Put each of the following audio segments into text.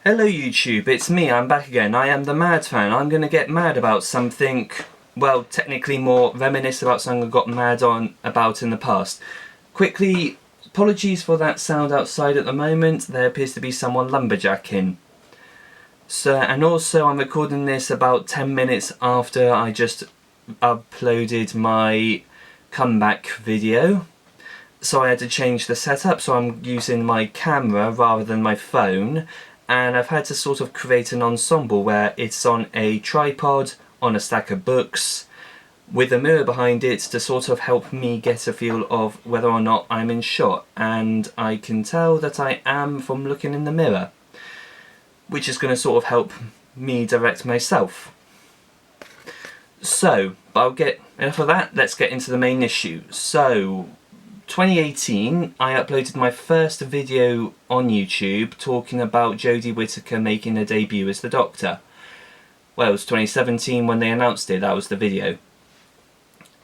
Hello YouTube, it's me, I'm back again. I am the Mad Fan. I'm going to get mad about something, well, technically more reminisce about something I got mad on about in the past. Quickly, apologies for that sound outside at the moment. There appears to be someone lumberjacking. And also I'm recording this about 10 minutes after I just uploaded my comeback video. So I had to change the setup, so I'm using my camera rather than my phone, and I've had to sort of create an ensemble where it's on a tripod, on a stack of books, with a mirror behind it to sort of help me get a feel of whether or not I'm in shot, and I can tell that I am from looking in the mirror, which is going to sort of help me direct myself. So, I'll get enough of that, let's get into the main issue. So, 2018, I uploaded my first video on YouTube talking about Jodie Whittaker making her debut as the Doctor. Well, it was 2017 when they announced it, that was the video.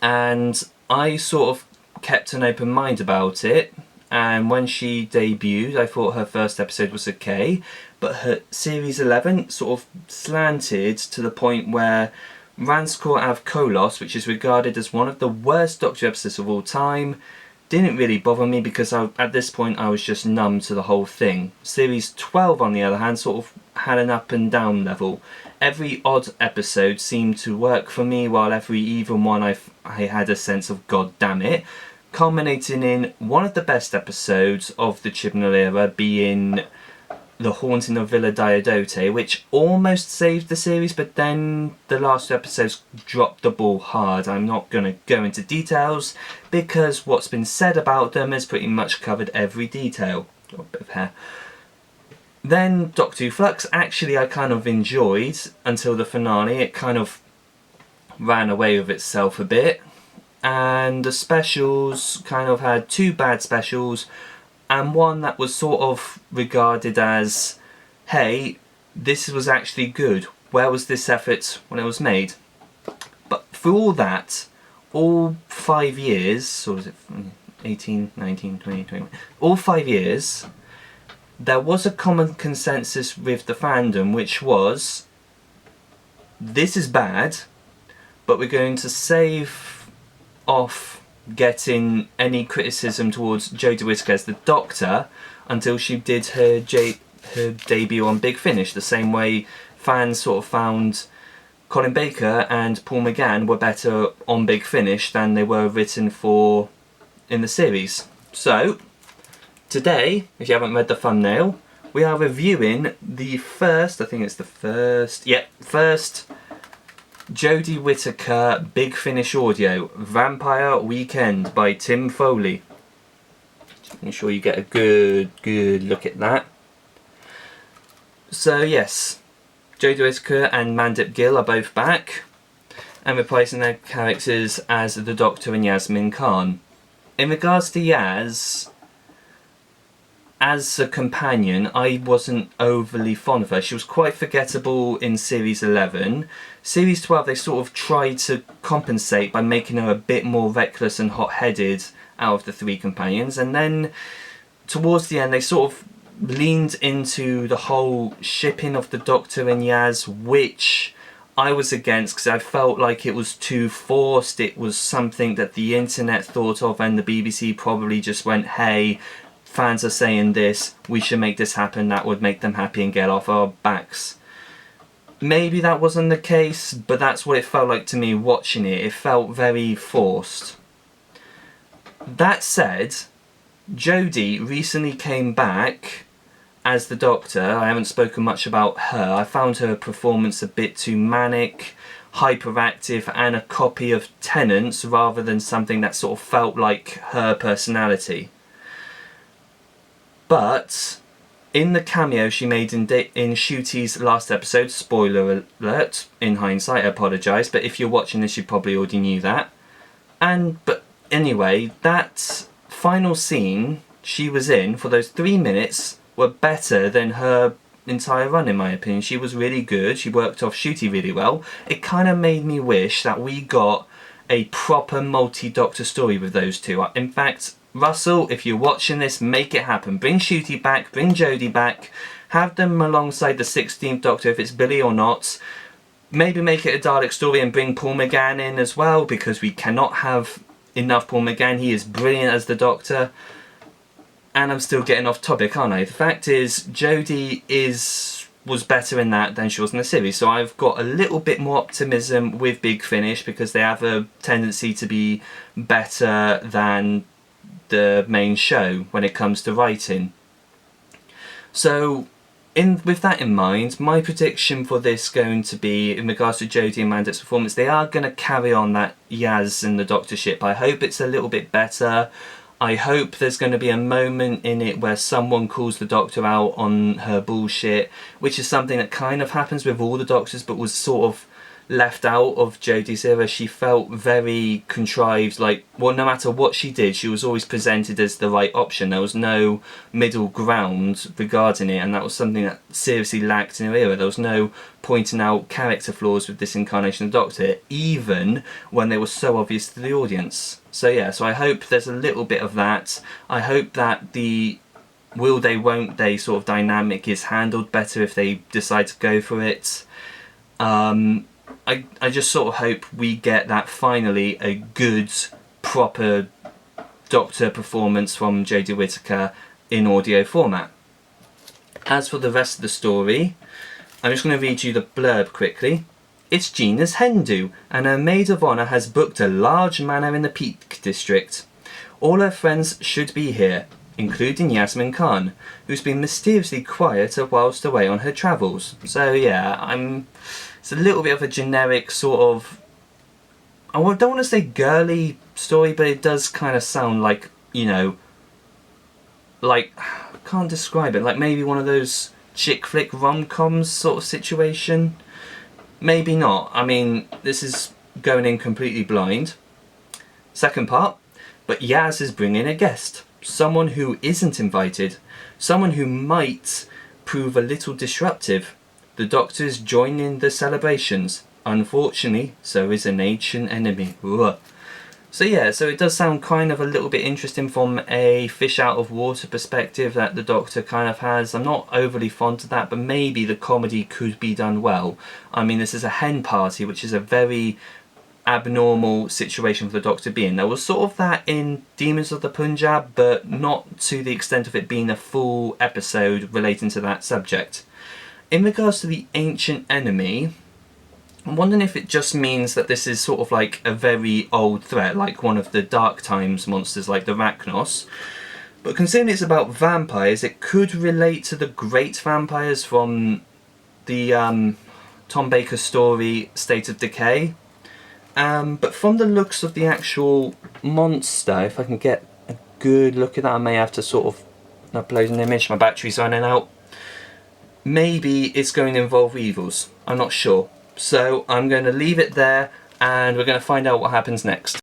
And I sort of kept an open mind about it, and when she debuted I thought her first episode was okay, but her series 11 sort of slanted to the point where Ranskoor Av Kolos, which is regarded as one of the worst Doctor episodes of all time, didn't really bother me because at this point I was just numb to the whole thing. Series 12 on the other hand sort of had an up and down level. Every odd episode seemed to work for me, while every even one I had a sense of god damn it, culminating in one of the best episodes of the Chibnall era being The Haunting of Villa Diodote, which almost saved the series, but then the last two episodes dropped the ball hard. I'm not going to go into details because what's been said about them has pretty much covered every detail. Got a bit of hair. Then Doctor Who Flux, actually I kind of enjoyed until the finale. It kind of ran away with itself a bit, and the specials kind of had two bad specials and one that was sort of regarded as, hey, this was actually good, where was this effort when it was made? But for all that, all 5 years, or was it 18, 19, 20, 21, all 5 years, there was a common consensus with the fandom, which was, this is bad, but we're going to save off getting any criticism towards Jodie Whittaker as the Doctor until she did her debut on Big Finish, the same way fans sort of found Colin Baker and Paul McGann were better on Big Finish than they were written for in the series. So, today, if you haven't read the thumbnail, we are reviewing the first, I think it's the first, first Jodie Whittaker Big Finish audio, Vampire Weekend by Tim Foley. Just make sure you get a good look at that. So yes, Jodie Whittaker and Mandip Gill are both back and reprising their characters as the Doctor and Yasmin Khan. In regards to Yaz, as a companion, I wasn't overly fond of her. She was quite forgettable in Series 11. Series 12, they sort of tried to compensate by making her a bit more reckless and hot-headed out of the three companions. And then, towards the end, they sort of leaned into the whole shipping of the Doctor and Yaz, which I was against because I felt like it was too forced. It was something that the internet thought of, and the BBC probably just went, hey, fans are saying this, we should make this happen, that would make them happy and get off our backs. Maybe that wasn't the case, but that's what it felt like to me watching it. It felt very forced. That said, Jodie recently came back as the Doctor. I haven't spoken much about her. I found her performance a bit too manic, hyperactive, and a copy of Tennant's rather than something that sort of felt like her personality. But in the cameo she made in Ncuti's last episode, spoiler alert, in hindsight I apologise, but if you're watching this you probably already knew that. But anyway, that final scene she was in for those 3 minutes were better than her entire run in my opinion. She was really good, she worked off Ncuti really well. It kind of made me wish that we got a proper multi-Doctor story with those two. In fact, Russell, if you're watching this, make it happen. Bring Ncuti back, bring Jodie back, have them alongside the 16th Doctor if it's Billy or not. Maybe make it a Dalek story and bring Paul McGann in as well, because we cannot have enough Paul McGann. He is brilliant as the Doctor. And I'm still getting off topic, aren't I? The fact is, Jodie was better in that than she was in the series, so I've got a little bit more optimism with Big Finish, because they have a tendency to be better than the main show when it comes to writing. So with that in mind, my prediction for this going to be, in regards to Jodie and Mandip's performance, they are going to carry on that Yaz and the Doctor ship. I hope it's a little bit better. I hope there's going to be a moment in it where someone calls the Doctor out on her bullshit, which is something that kind of happens with all the Doctors, but was sort of left out of Jodie's era. She felt very contrived, like, well, no matter what she did, she was always presented as the right option. There was no middle ground regarding it, and that was something that seriously lacked in her era. There was no pointing out character flaws with this incarnation of the Doctor, even when they were so obvious to the audience. So yeah, so I hope there's a little bit of that. I hope that the will they, won't they sort of dynamic is handled better if they decide to go for it. I just sort of hope we get that finally, a good, proper Doctor performance from Jodie Whittaker in audio format. As for the rest of the story, I'm just going to read you the blurb quickly. It's Gina's hen do, and her maid of honour has booked a large manor in the Peak District. All her friends should be here, including Yasmin Khan, who's been mysteriously quiet whilst away on her travels. So yeah, it's a little bit of a generic sort of, I don't want to say girly story, but it does kind of sound like, you know, like, I can't describe it, like maybe one of those chick flick rom-coms sort of situation. Maybe not. I mean, this is going in completely blind. Second part, but Yaz is bringing a guest. Someone who isn't invited. Someone who might prove a little disruptive. The Doctor's joining the celebrations. Unfortunately, so is an ancient enemy. Ugh. So yeah, so it does sound kind of a little bit interesting from a fish out of water perspective that the Doctor kind of has. I'm not overly fond of that, but maybe the comedy could be done well. I mean, this is a hen party, which is a very abnormal situation for the Doctor to be in. There was sort of that in Demons of the Punjab, but not to the extent of it being a full episode relating to that subject. In regards to the ancient enemy, I'm wondering if it just means that this is sort of like a very old threat, like one of the Dark Times monsters like the Rachnos. But considering it's about vampires, it could relate to the great vampires from the Tom Baker story State of Decay. But from the looks of the actual monster, if I can get a good look at that, I may have to sort of upload an image, my battery's running out. Maybe it's going to involve evils, I'm not sure. So I'm going to leave it there, and we're going to find out what happens next.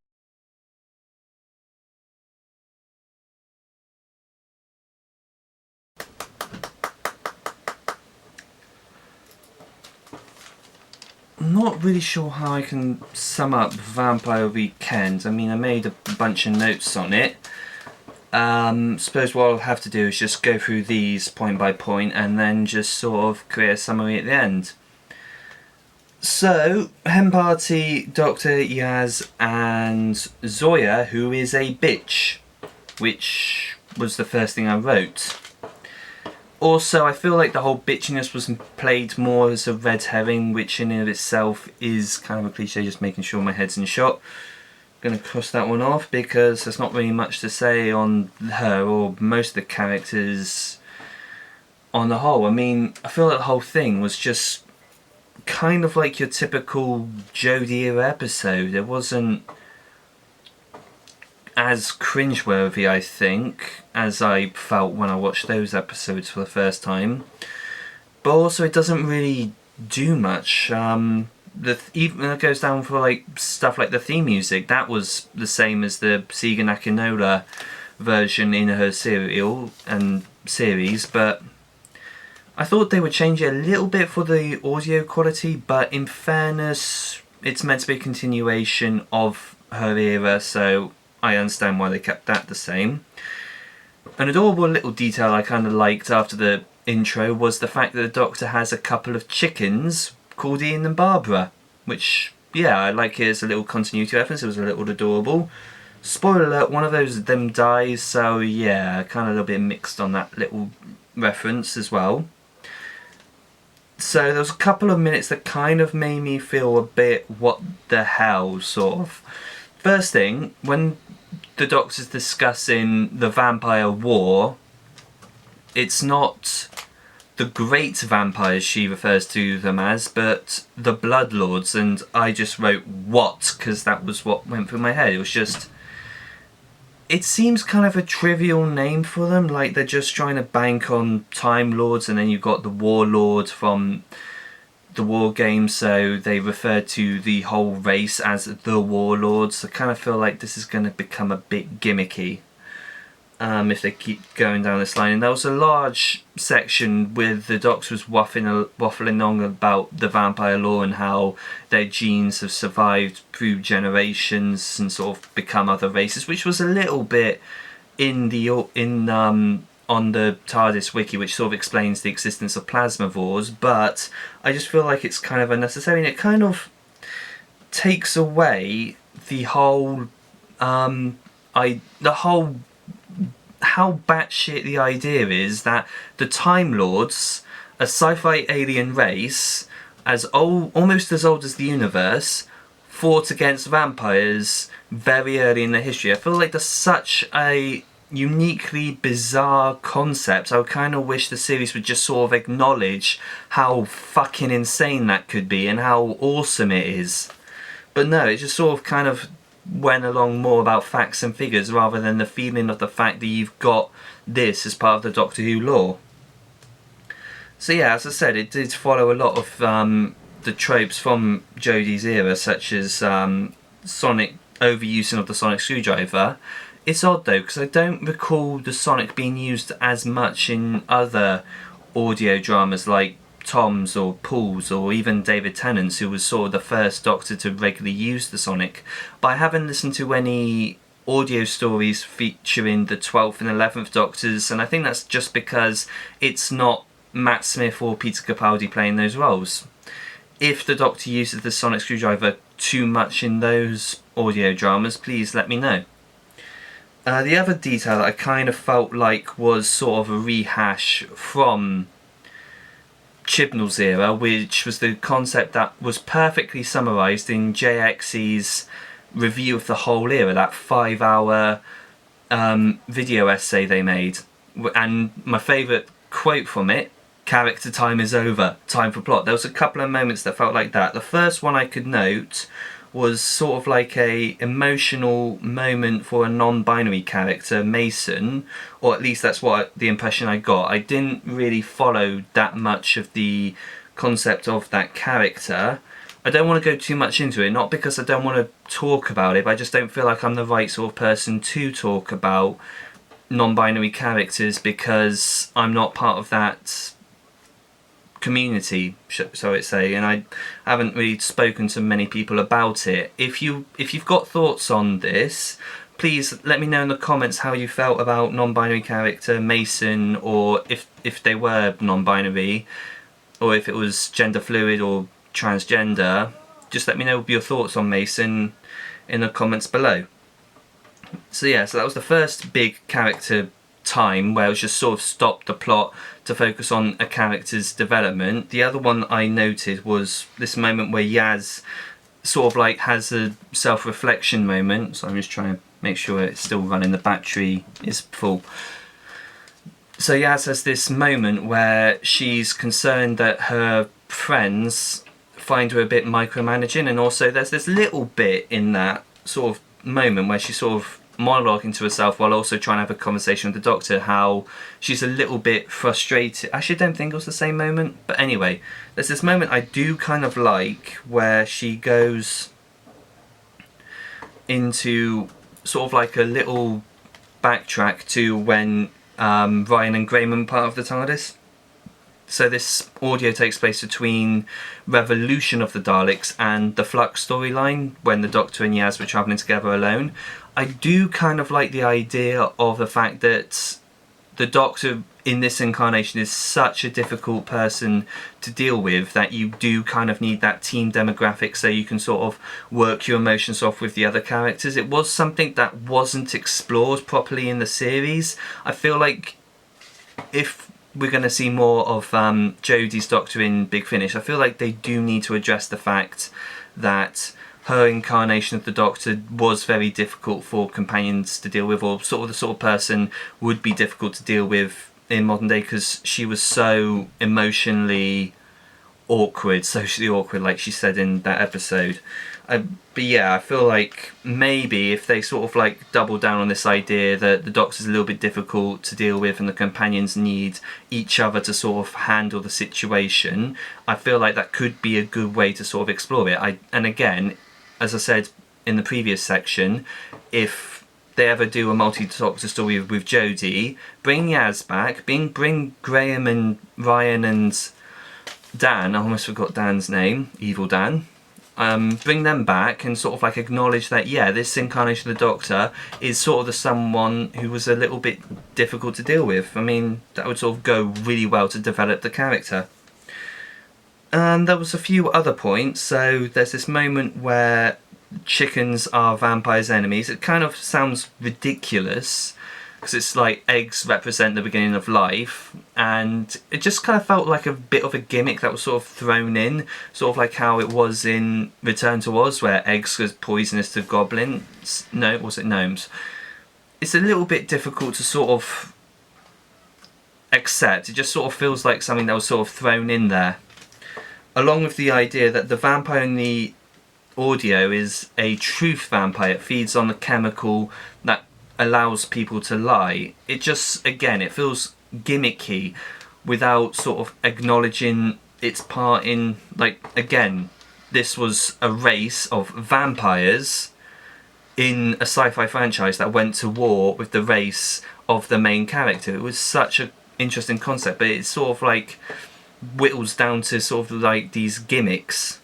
I'm not really sure how I can sum up Vampire Weekend. I mean, I made a bunch of notes on it. Suppose what I'll have to do is just go through these point by point and then just sort of create a summary at the end. So, hen party, Doctor, Yaz and Zoya, who is a bitch, which was the first thing I wrote. Also, I feel like the whole bitchiness was played more as a red herring, which in and of itself is kind of a cliche, just making sure my head's in shot. Going to cross that one off because there's not really much to say on her or most of the characters on the whole. I mean, I feel like the whole thing was just kind of like your typical Jodie era episode. It wasn't as cringeworthy, I think, as I felt when I watched those episodes for the first time. But also it doesn't really do much. Even when it goes down for like stuff like the theme music, that was the same as the Siga Nakinola version in her serial and series, but I thought they would change it a little bit for the audio quality, but in fairness, it's meant to be a continuation of her era, so I understand why they kept that the same. An adorable little detail I kind of liked after the intro was the fact that the Doctor has a couple of chickens called Ian and Barbara, which, yeah, I like it as a little continuity reference. It was a little adorable. Spoiler alert, one of them dies, so yeah, kind of a little bit mixed on that little reference as well. So there was a couple of minutes that kind of made me feel a bit what the hell, sort of. First thing, when the Doctor's discussing the vampire war, it's not the great vampires she refers to them as, but the Bloodlords, and I just wrote what, because that was what went through my head. It was just, it seems kind of a trivial name for them, like they're just trying to bank on Time Lords, and then you've got the Warlord from the War Games, so they refer to the whole race as the Warlords. I kind of feel like this is going to become a bit gimmicky if they keep going down this line. And there was a large section with the Doctor was waffling on about the vampire lore and how their genes have survived through generations and sort of become other races, which was a little bit on the TARDIS wiki, which sort of explains the existence of plasmavores, but I just feel like it's kind of unnecessary, and it kind of takes away the whole how batshit the idea is that the Time Lords, a sci-fi alien race almost as old as the universe, fought against vampires very early in their history. I feel like there's such a uniquely bizarre concept. I kind of wish the series would just sort of acknowledge how fucking insane that could be and how awesome it is. But no, it just sort of kind of went along more about facts and figures rather than the feeling of the fact that you've got this as part of the Doctor Who lore. So yeah, as I said, it did follow a lot of the tropes from Jodie's era, such as sonic overusing of the sonic screwdriver. It's odd though, because I don't recall the sonic being used as much in other audio dramas like Tom's or Paul's or even David Tennant's, who was sort of the first Doctor to regularly use the sonic. But I haven't listened to any audio stories featuring the 12th and 11th Doctors, and I think that's just because it's not Matt Smith or Peter Capaldi playing those roles. If the Doctor uses the sonic screwdriver too much in those audio dramas, please let me know. The other detail that I kind of felt like was sort of a rehash from Chibnall's era, which was the concept that was perfectly summarised in JX's review of the whole era, that 5-hour video essay they made. And my favourite quote from it, "Character time is over, time for plot." There was a couple of moments that felt like that. The first one I could note was sort of like a emotional moment for a non-binary character, Mason, or at least that's what the impression I got. I didn't really follow that much of the concept of that character. I don't want to go too much into it, not because I don't want to talk about it, but I just don't feel like I'm the right sort of person to talk about non-binary characters because I'm not part of that community, so it's say, and I haven't really spoken to many people about it. If you've got thoughts on this, please let me know in the comments how you felt about non-binary character Mason, or if they were non-binary, or if it was gender fluid or transgender. Just let me know your thoughts on Mason in the comments below. So yeah, so that was the first big character time where it was just sort of stopped the plot to focus on a character's development. The other one I noted was this moment where Yaz sort of like has a self-reflection moment. So I'm just trying to make sure it's still running, the battery is full. So Yaz has this moment where she's concerned that her friends find her a bit micromanaging, and also there's this little bit in that sort of moment where she's sort of monologuing to herself while also trying to have a conversation with the Doctor, how she's a little bit frustrated. Actually, I don't think it was the same moment, but anyway, there's this moment I do kind of like where she goes into sort of like a little backtrack to when Ryan and Grayman part of the TARDIS. So this audio takes place between Revolution of the Daleks and the Flux storyline, when the Doctor and Yaz were travelling together alone. I do kind of like the idea of the fact that the Doctor in this incarnation is such a difficult person to deal with that you do kind of need that team demographic so you can sort of work your emotions off with the other characters. It was something that wasn't explored properly in the series. I feel like if we're going to see more of Jodie's Doctor in Big Finish, I feel like they do need to address the fact that her incarnation of the Doctor was very difficult for companions to deal with, or sort of the sort of person would be difficult to deal with in modern day, because she was so emotionally awkward, socially awkward, like she said in that episode. But yeah, I feel like maybe if they sort of like double down on this idea that the Doctor's a little bit difficult to deal with and the companions need each other to sort of handle the situation, I feel like that could be a good way to sort of explore it. And again, as I said in the previous section, if they ever do a multi-Doctor story with Jodie, bring Yaz back, bring Graham and Ryan and Dan, I almost forgot Dan's name, Evil Dan. Bring them back and sort of like acknowledge that, yeah, this incarnation of the Doctor is sort of the someone who was a little bit difficult to deal with. I mean, that would sort of go really well to develop the character. And there was a few other points. So there's this moment where chickens are vampires' enemies. It kind of sounds ridiculous because it's like eggs represent the beginning of life, and it just kind of felt like a bit of a gimmick that was sort of thrown in, sort of like how it was in Return to Oz where eggs was poisonous to goblins. No, was it gnomes? It's a little bit difficult to sort of accept. It just sort of feels like something that was sort of thrown in there, along with the idea that the vampire in the audio is a truth vampire. It feeds on the chemical that allows people to lie. It just, again, it feels gimmicky without sort of acknowledging its part in, like, again, this was a race of vampires in a sci-fi franchise that went to war with the race of the main character. It was such an interesting concept, but it's sort of like whittles down to sort of like these gimmicks.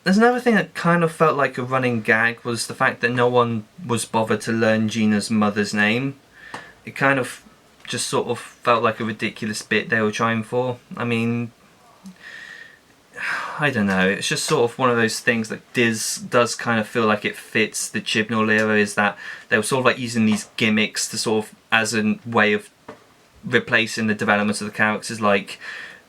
There's another thing that kind of felt like a running gag was the fact that no one was bothered to learn Gina's mother's name. It kind of just sort of felt like a ridiculous bit they were trying for. I mean, I don't know, it's just sort of one of those things that does kind of feel like it fits the Chibnall era, is that they were sort of like using these gimmicks to sort of as a way of replacing the development of the characters, like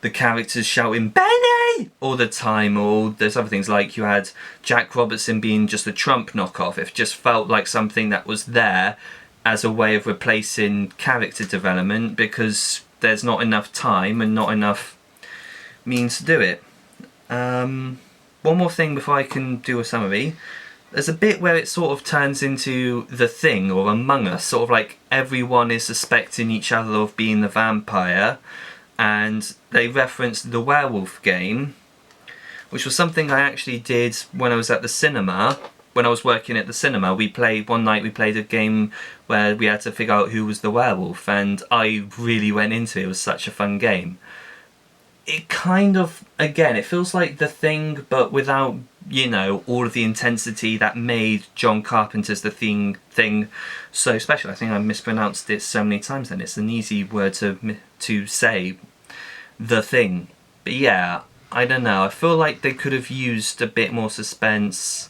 the characters shouting "Benny" all the time, or there's other things like you had Jack Robertson being just a Trump knockoff. It just felt like something that was there as a way of replacing character development because there's not enough time and not enough means to do it. One more thing before I can do a summary. There's a bit where it sort of turns into The Thing or Among Us, sort of like everyone is suspecting each other of being the vampire, and they referenced the werewolf game, which was something I actually did when I was at the cinema. When I was working at the cinema, one night we played a game where we had to figure out who was the werewolf, and I really went into it. It was such a fun game. It kind of, again, it feels like The Thing, but without, you know, all of the intensity that made John Carpenter's The Thing so special. I think I mispronounced it so many times then. It's an easy word to say, The Thing. But yeah, I don't know. I feel like they could have used a bit more suspense.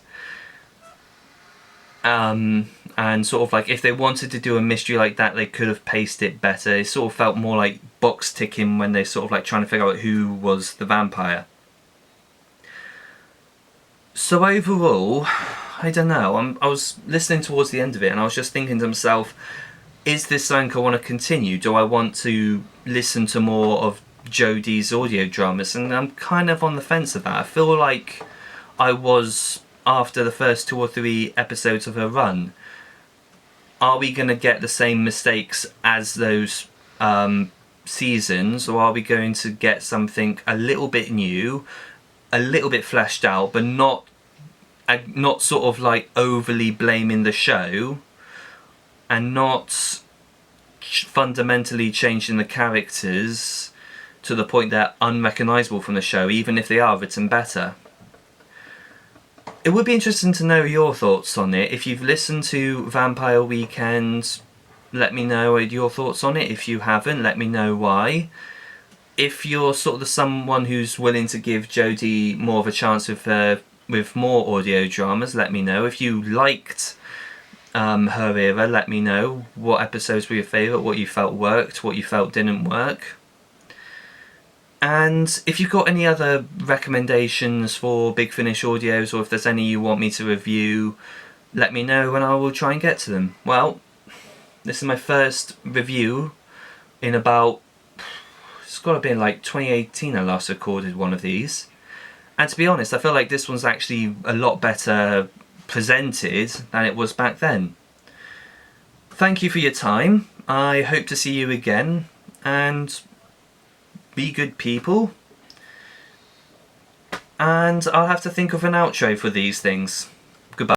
And sort of like if they wanted to do a mystery like that, they could have paced it better. It sort of felt more like box ticking when they sort of like trying to figure out who was the vampire. So overall, I don't know. I was listening towards the end of it and I was just thinking to myself, is this something I want to continue? Do I want to listen to more of Jodie's audio dramas? And I'm kind of on the fence of that. I feel like I was after the first 2 or 3 episodes of her run. Are we going to get the same mistakes as those seasons, or are we going to get something a little bit new, a little bit fleshed out, but not sort of like overly blaming the show, and not fundamentally changing the characters to the point they're unrecognisable from the show, even if they are written better? It would be interesting to know your thoughts on it. If you've listened to Vampire Weekend, let me know your thoughts on it. If you haven't, let me know why. If you're sort of the someone who's willing to give Jodie more of a chance with more audio dramas, let me know. If you liked her era, let me know what episodes were your favourite, what you felt worked, what you felt didn't work. And if you've got any other recommendations for Big Finish audios, or if there's any you want me to review, let me know and I will try and get to them. Well, this is my first review in about, it's got to be in like 2018 I last recorded one of these. And to be honest, I feel like this one's actually a lot better presented than it was back then. Thank you for your time. I hope to see you again, and be good people. And I'll have to think of an outro for these things.